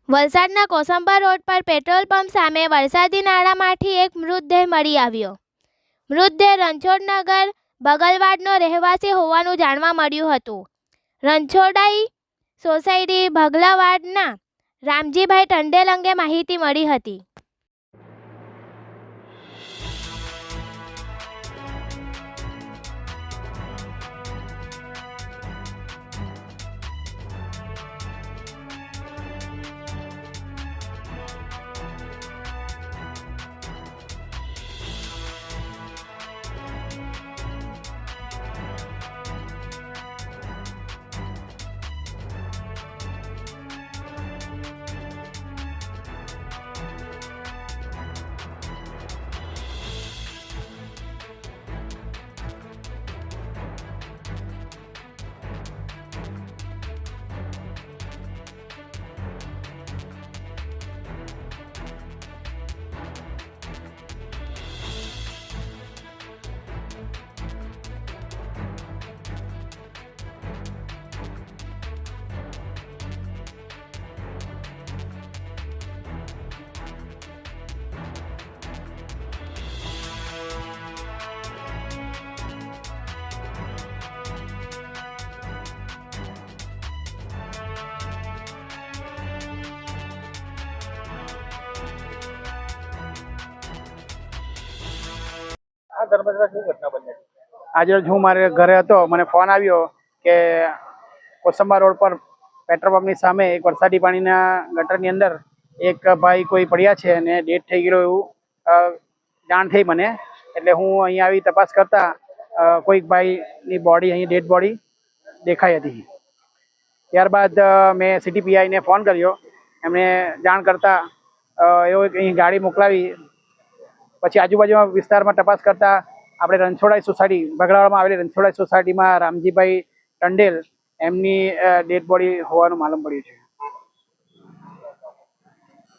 વલસાડના કોસંબા રોડ પર petrol pump સામે વરસાદી નાળામાંથી એક મૃતદેહ મળી આવ્યો. મૃતદેહ રણછોડનગર બગલવાડનો રહેવાસી હોવાનું જાણવા મળ્યું હતું. રણછોડાઈ સોસાયટી ભગલાવાડના રામજીભાઈ ટંડેલ અંગે માહિતી મળી હતી. આજે હું મારે ઘરે હતો, મને ફોન આવ્યો કે કોસંબા રોડ પર પેટ્રોલ પંપની સામે એક વરસાદી પાણીના ગટરની અંદર એક ભાઈ કોઈ પડ્યા છે અને ડેથ થઈ ગયો એવું જાણ થઈ મને. એટલે હું અહીંયા આવી તપાસ કરતા કોઈક ભાઈની બોડી અહીં ડેડ બોડી દેખાઈ હતી. ત્યારબાદ મેં સિટી પીઆઈને ફોન કર્યો. એમણે જાણ કરતા એવો અહીં ગાડી મોકલાવી. પછી આજુબાજુના વિસ્તારમાં તપાસ કરતા આપણે રણછોડાઈ સોસાયટી ભગલાવાડમાં આવેલી રણછોડાઈ સોસાયટીમાં રામજીભાઈ ટંડેલ એમની ડેડ બોડી હોવાનું માલુમ પડ્યું છે.